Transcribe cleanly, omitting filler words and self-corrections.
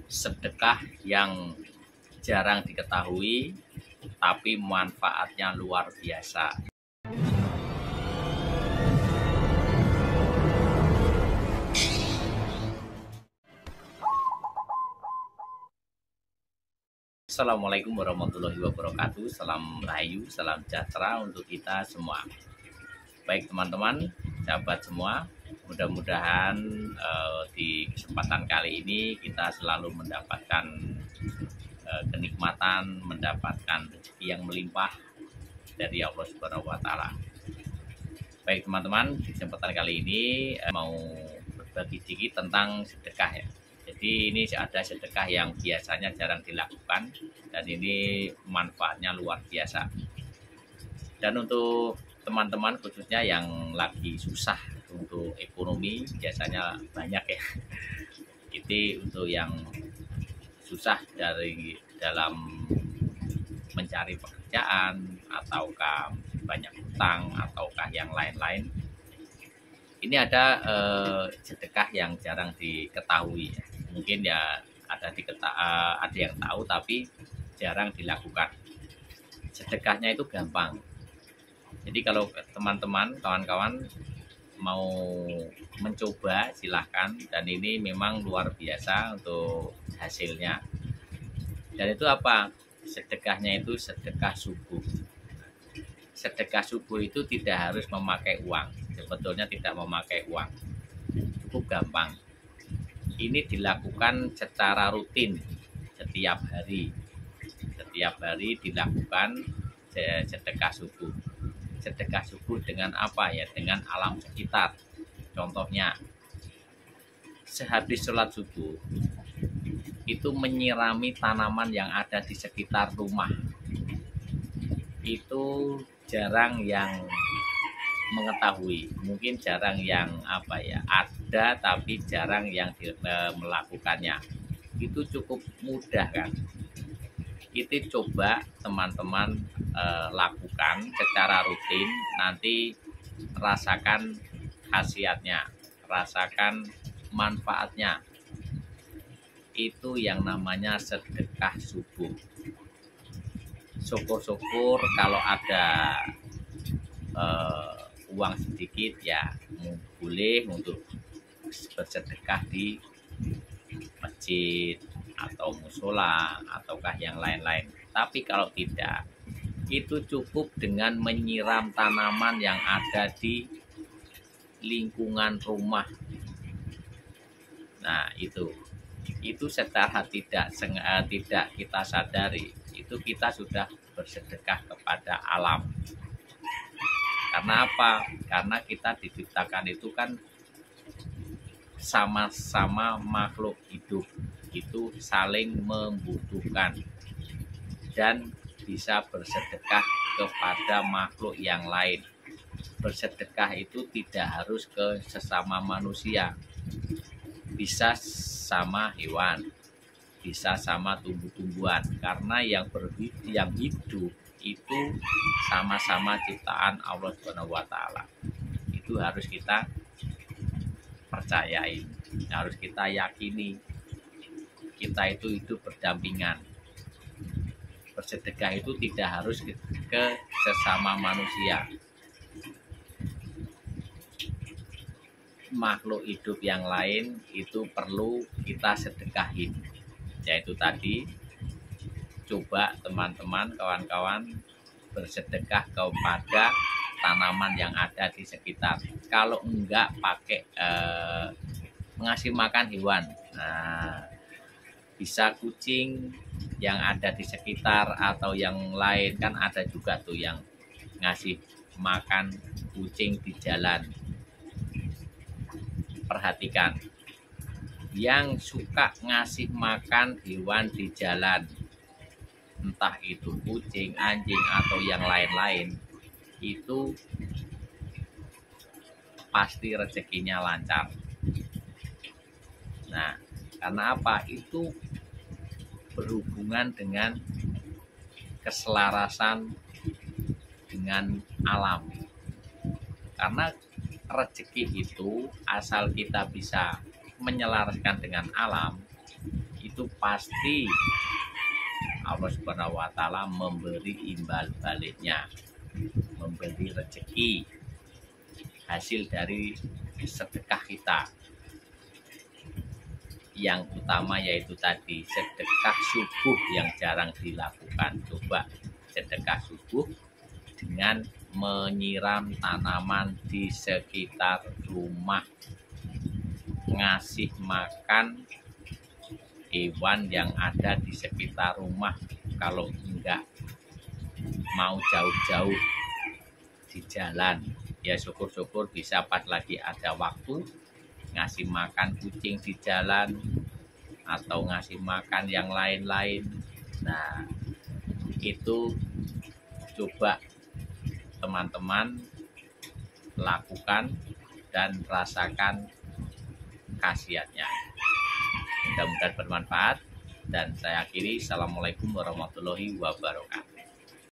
sedekah yang jarang diketahui tapi manfaatnya luar biasa. Assalamualaikum warahmatullahi wabarakatuh. Salam rahayu, salam sejahtera untuk kita semua. Baik teman-teman, sahabat semua, mudah-mudahan di kesempatan kali ini kita selalu mendapatkan kenikmatan, mendapatkan rezeki yang melimpah dari Allah Subhanahu wa taala. Baik teman-teman, di kesempatan kali ini mau berbagi sedikit tentang sedekah ya. Jadi ini ada sedekah yang biasanya jarang dilakukan dan ini manfaatnya luar biasa. Dan untuk teman-teman khususnya yang lagi susah untuk ekonomi, biasanya banyak ya. Jadi untuk yang susah dari dalam mencari pekerjaan ataukah banyak hutang ataukah yang lain-lain, ini ada sedekah yang jarang diketahui ya. Mungkin ya ada yang tahu tapi jarang dilakukan. Sedekahnya itu gampang. Jadi kalau teman-teman, kawan-kawan mau mencoba silahkan, dan ini memang luar biasa untuk hasilnya. Dan itu apa? Sedekahnya itu sedekah subuh. Sedekah subuh itu tidak harus memakai uang. Sebetulnya tidak memakai uang. Cukup gampang. Ini dilakukan secara rutin setiap hari. Setiap hari dilakukan sedekah subuh. Sedekah subuh dengan apa ya? Dengan alam sekitar. Contohnya, sehabis sholat subuh itu menyirami tanaman yang ada di sekitar rumah. Itu jarang yang mengetahui, mungkin jarang yang ada tapi jarang yang melakukannya. Itu cukup mudah kan. Itu coba teman-teman lakukan secara rutin, nanti rasakan khasiatnya, rasakan manfaatnya. Itu yang namanya sedekah subuh. Syukur-syukur kalau ada uang sedikit ya boleh untuk bersedekah di masjid atau musola ataukah yang lain-lain. Tapi kalau tidak, itu cukup dengan menyiram tanaman yang ada di lingkungan rumah. Nah, itu secara tidak kita sadari, itu kita sudah bersedekah kepada alam. Karena apa? Karena kita diciptakan itu kan sama-sama makhluk hidup, itu saling membutuhkan dan bisa bersedekah kepada makhluk yang lain. Bersedekah itu tidak harus ke sesama manusia, bisa sama hewan, bisa sama tumbuh-tumbuhan, karena yang hidup itu sama-sama ciptaan Allah Subhanahu wa taala. Itu harus kita percayai, harus kita yakini. Kita itu hidup berdampingan. Bersedekah itu tidak harus ke sesama manusia. Makhluk hidup yang lain itu perlu kita sedekahin. Yaitu tadi, coba teman-teman, kawan-kawan bersedekah kepada tanaman yang ada di sekitar. Kalau enggak pakai mengasih makan hewan. Nah, bisa kucing yang ada di sekitar atau yang lain, kan ada juga tuh yang ngasih makan kucing di jalan. Perhatikan, yang suka ngasih makan hewan di jalan, entah itu kucing, anjing, atau yang lain-lain, itu pasti rezekinya lancar. Nah, karena apa? Itu berhubungan dengan keselarasan dengan alam. Karena rezeki itu asal kita bisa menyelaraskan dengan alam, itu pasti Allah Subhanahu wa Ta'ala memberi imbal baliknya, memberi rezeki hasil dari sedekah kita. Yang utama yaitu tadi sedekah subuh yang jarang dilakukan. Coba sedekah subuh dengan menyiram tanaman di sekitar rumah, ngasih makan hewan yang ada di sekitar rumah. Kalau enggak mau jauh-jauh di jalan, ya syukur-syukur bisa pas lagi ada waktu ngasih makan kucing di jalan atau ngasih makan yang lain-lain. Nah, itu coba teman-teman lakukan dan rasakan khasiatnya. Mudah-mudahan bermanfaat dan saya akhiri. Assalamualaikum warahmatullahi wabarakatuh.